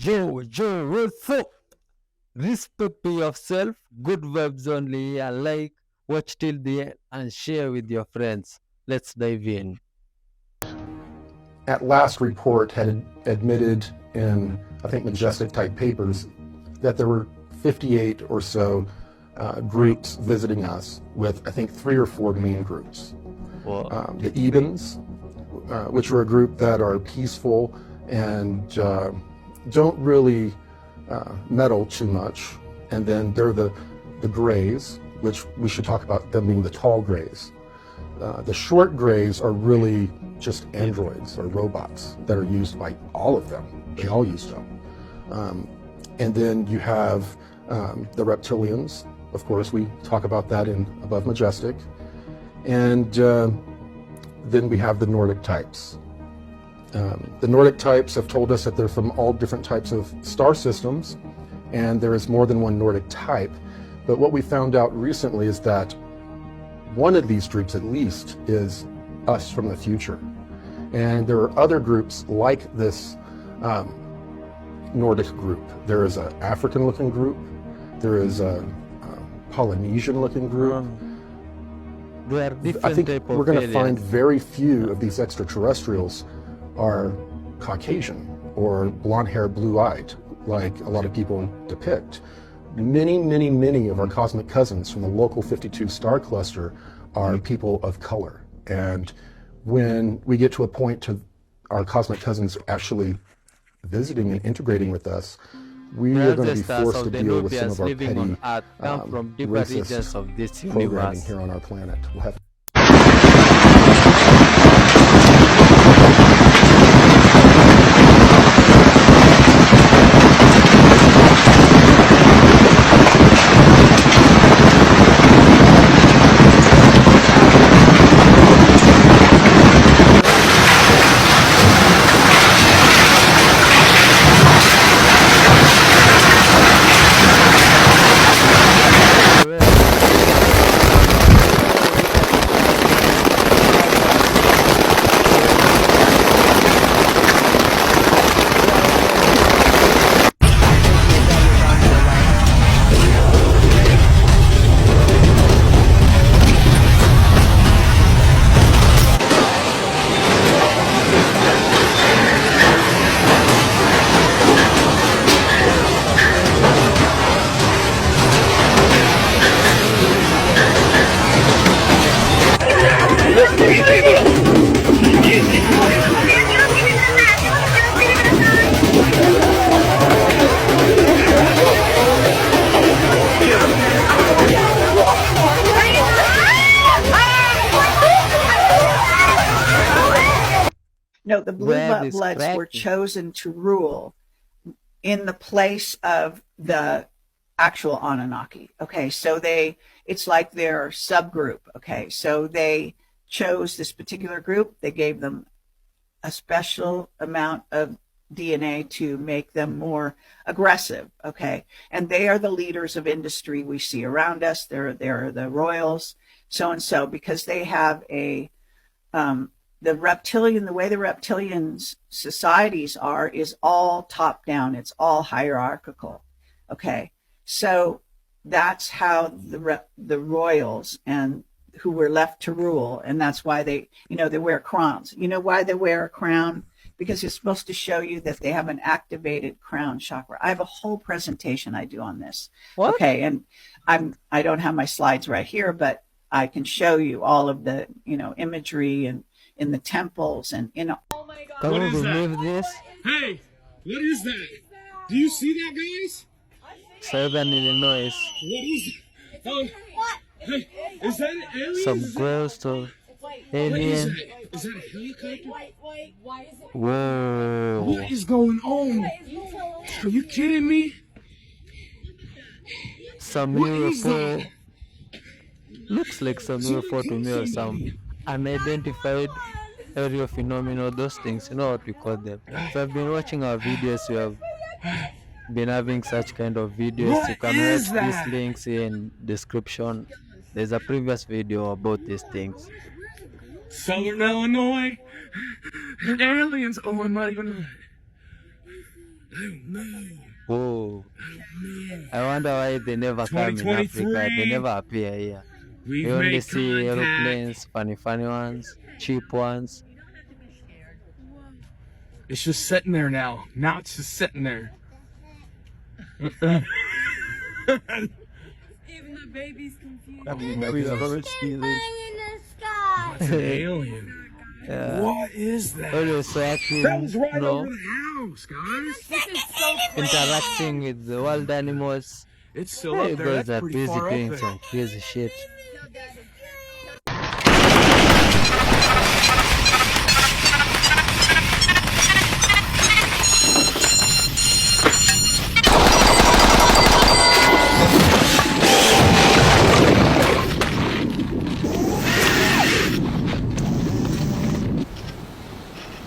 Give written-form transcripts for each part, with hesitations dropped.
Rethink. Respect yourself, good vibes only, and like, watch till the end, and share with your friends. Let's dive in. At last report had admitted in, I think, Majestic type papers that there were 58 or so groups visiting us with, I think, 3 or 4 main groups. The Ebens, which are a group that are peaceful and don't really meddle too much. And then there are the Greys, which we should talk about them being the tall Greys. The short Greys are really just androids or robots that are used by all of them. They all use them. And then you have the Reptilians. Of course, we talk about that in Above Majestic. And then we have the Nordic types. The Nordic types have told us that they're from all different types of star systems, and there is more than one Nordic type. But what we found out recently is that one of these groups, at least, is us from the future. And there are other groups like this Nordic group. There is an African-looking group. There is a Polynesian-looking group. I think we're going to find very few of these extraterrestrials are Caucasian or blonde hair, blue-eyed, like a lot of people depict. Many of our cosmic cousins from the local 52 star cluster are people of color. And when we get to a point to our cosmic cousins actually visiting and integrating with us, we are going to be forced to deal with some of our petty racist programming here on our planet. We'll have No, the blue bloods were chosen to rule in the place of the actual Anunnaki. Okay, so it's like their subgroup. Okay, so they chose this particular group. They gave them a special amount of DNA to make them more aggressive. Okay, and they are the leaders of industry we see around us. They're the royals, so and so, because they have a the way the reptilians societies are is all top down. It's all hierarchical. Okay, so that's how the royals and who were left to rule, and that's why they wear crowns. You know why they wear a crown? Because it's supposed to show you that they have an activated crown chakra. I have a whole presentation I do on this. What? Okay, and I don't have my slides right here, but I can show you all of the imagery and in the temples and Oh my God! What is that? Hey, what is that? Do you see that, guys? Southern Illinois. What is it? Hey, is that an alien? Some ghost or alien. Is that a helicopter? Why is it? Whoa. What is going on? Are you kidding me? Some UFO. Looks like some UFO to me, or some unidentified aerial phenomena, those things, you know what we call them. If you have been watching our videos, you have been having such kind of videos. You can watch these links in description. There's a previous video about these things. Southern Illinois and aliens. Oh, I'm not even. Whoa. I wonder why they never come in Africa. They never appear here. We only see aeroplanes, funny ones, cheap ones. It's just sitting there now. Now it's just sitting there. Even the baby's confused. That's an alien. Yeah. What is that? So actually, That was right over the house, guys. This is so interacting with the wild animals. It's still Hey, up there. guys That's are pretty busy far up doing there. some crazy shit.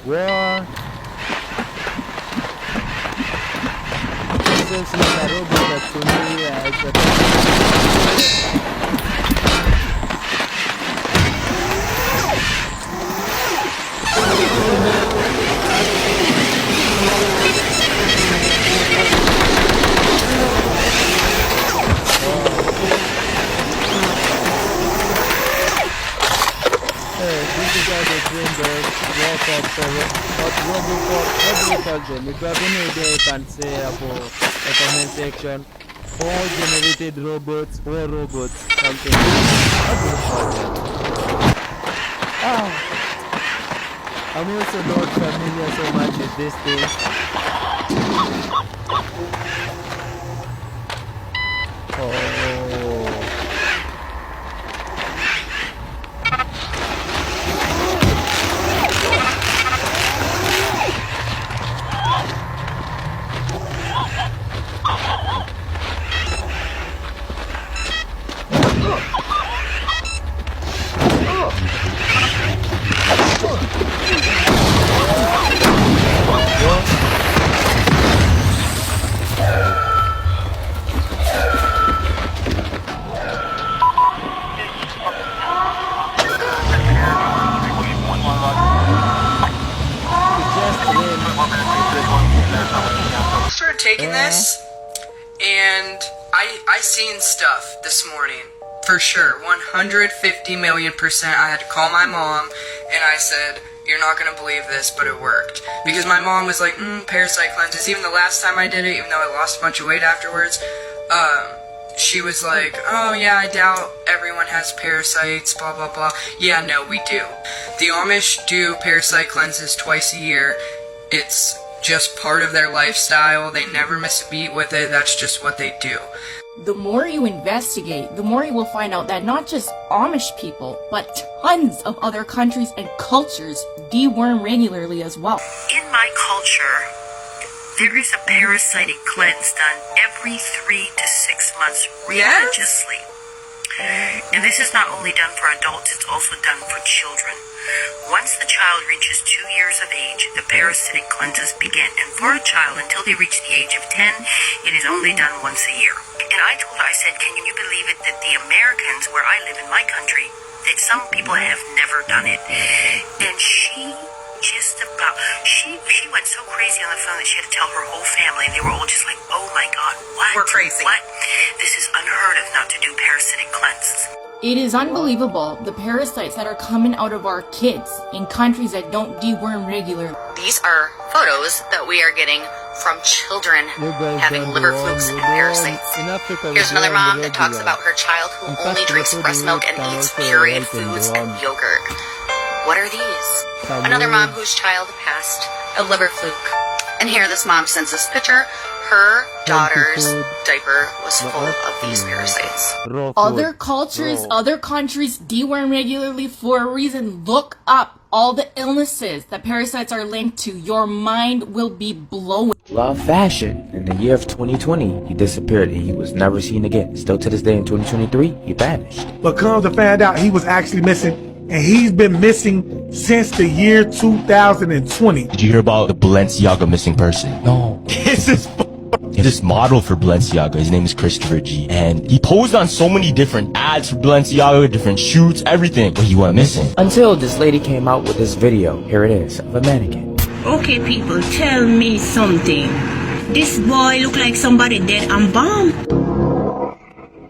What? This is like a robot that to me, this is how they train the robots for what do we call them? If you have any idea, you can say about the comment section. All generated robots or robots, something. What do we call them? I'm also not familiar so much with this thing. Oh. Started taking this, and I seen stuff this morning for sure. 150 million%. I had to call my mom, and I said, "You're not gonna believe this, but it worked." Because my mom was like, "Parasite cleanses." Even the last time I did it, even though I lost a bunch of weight afterwards, she was like, "Oh yeah, I doubt everyone has parasites, blah blah blah." Yeah, no, we do. The Amish do parasite cleanses twice a year. It's just part of their lifestyle. They never miss a beat with it. That's just what they do. The more you investigate, the more you will find out that not just Amish people, but tons of other countries and cultures deworm regularly as well. In my culture, there is a parasitic cleanse done every 3 to 6 months religiously. And this is not only done for adults, it's also done for children. Once the child reaches 2 years of age, the parasitic cleanses begin. And for a child, until they reach the age of 10, it is only done once a year. And I told her, I said, can you believe it that the Americans, where I live in my country, that some people have never done it. And she went so crazy on the phone that she had to tell her whole family, and they were all just like, oh my God, what? We're crazy. What? This is unheard of not to do parasitic cleanses. It is unbelievable the parasites that are coming out of our kids in countries that don't deworm regularly. These are photos that we are getting from children having liver flukes and parasites. Here's another mom that talks about her child who only drinks breast milk and eats pureed foods and yogurt. What are these? Another mom whose child passed a liver fluke. And here this mom sends this picture. Her daughter's diaper was full of these parasites. Other cultures, other countries deworm regularly for a reason. Look up all the illnesses that parasites are linked to. Your mind will be blown. Law of fashion. In the year of 2020, he disappeared and he was never seen again. Still to this day in 2023, he vanished. But come to find out, he was actually missing. And he's been missing since the year 2020. Did you hear about the Balenciaga missing person? No. This model for Balenciaga, his name is Christopher G. And he posed on so many different ads for Balenciaga, different shoots, everything. But he went missing. Until this lady came out with this video. Here it is, of a mannequin. Okay, people, tell me something. This boy look like somebody dead and bomb.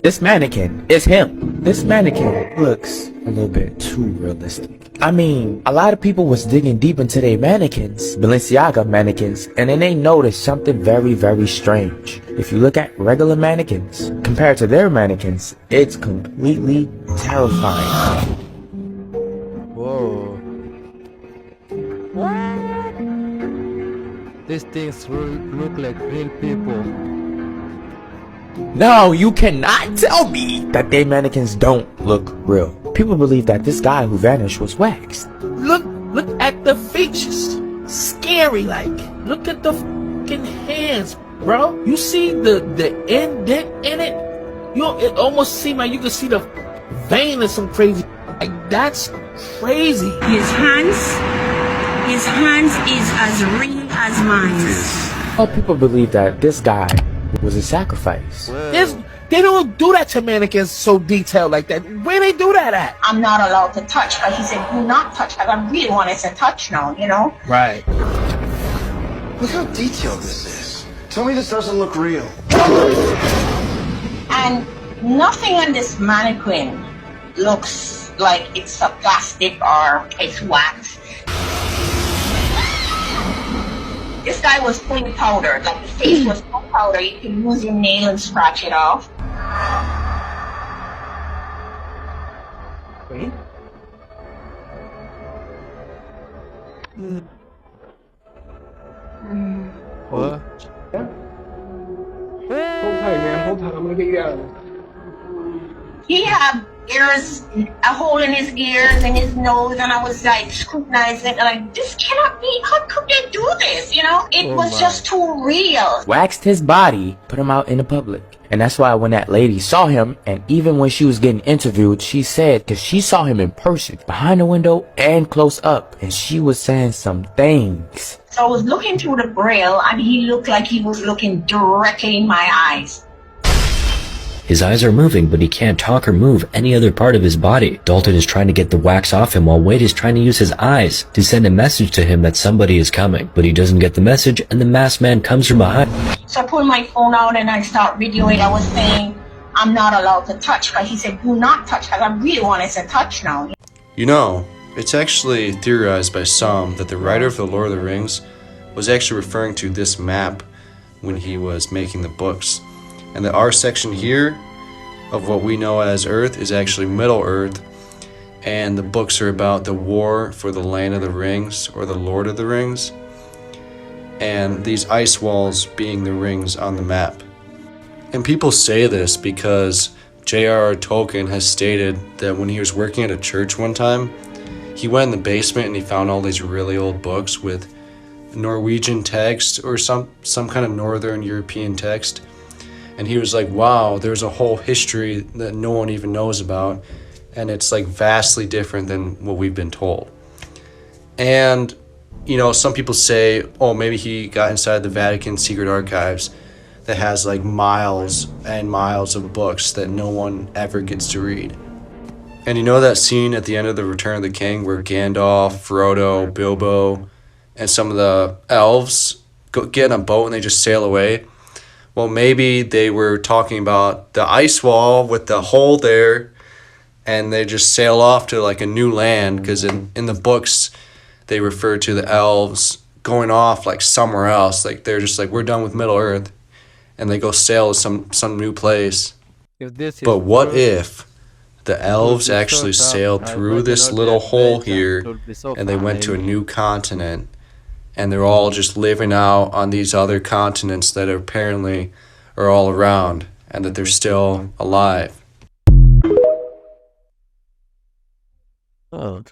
This mannequin is him. This mannequin looks a little bit too realistic. I mean, a lot of people was digging deep into their mannequins, Balenciaga mannequins, and then they noticed something very, very strange. If you look at regular mannequins compared to their mannequins, it's completely terrifying. Whoa. What? These things look like real people. No, you cannot tell me that they mannequins don't look real. People believe that this guy who vanished was waxed. Look at the features. Scary, like. Look at the fucking hands, bro. You see the indent in it? It almost seems like you can see the vein or some crazy. Like, that's crazy. His hands is as real as mine. All people believe that this guy was a sacrifice. They don't do that to mannequins so detailed like that. Where they do that at? I'm not allowed to touch, but he said, do not touch, because I really wanted to touch now, you know? Right. Look how detailed this is. Tell me this doesn't look real. And nothing on this mannequin looks like it's a plastic or it's wax. This guy was fully powdered, like the face was full powder. You can use your nail and scratch it off. Wait. What? Yeah. Hold tight, man. Hold tight. I'm gonna get you out of there. He had ears, a hole in his ears and his nose, and I was like scrutinizing, and like, this cannot be. How could they do this? You know, it was just too real. Waxed his body, put him out in the public. And that's why when that lady saw him, and even when she was getting interviewed, she said, because she saw him in person, behind the window and close up, and she was saying some things. So I was looking through the braille, and he looked like he was looking directly in my eyes. His eyes are moving, but he can't talk or move any other part of his body. Dalton is trying to get the wax off him while Wade is trying to use his eyes to send a message to him that somebody is coming. But he doesn't get the message, and the masked man comes from behind. So I pulled my phone out and I start videoing. I was saying, I'm not allowed to touch, but he said, do not touch, because I really wanted to touch now. You know, it's actually theorized by some that the writer of The Lord of the Rings was actually referring to this map when he was making the books. And the R section here of what we know as Earth is actually Middle Earth, and the books are about the war for the Land of the Rings, or the Lord of the Rings, and these ice walls being the rings on the map. And people say this because J.R.R. Tolkien has stated that when he was working at a church one time, he went in the basement and he found all these really old books with Norwegian text or some kind of Northern European text. And he was like, wow, there's a whole history that no one even knows about. And it's like vastly different than what we've been told. And, you know, some people say, oh, maybe he got inside the Vatican secret archives that has like miles and miles of books that no one ever gets to read. And you know that scene at the end of The Return of the King where Gandalf, Frodo, Bilbo, and some of the elves get on a boat and they just sail away? Well, maybe they were talking about the ice wall with the hole there, and they just sail off to like a new land, because in the books they refer to the elves going off like somewhere else. Like they're just like, we're done with Middle Earth, and they go sail to some new place. But what if the elves actually sailed through this little hole here and they went to a new continent? And they're all just living out on these other continents that apparently are all around, and that they're still alive. Oh,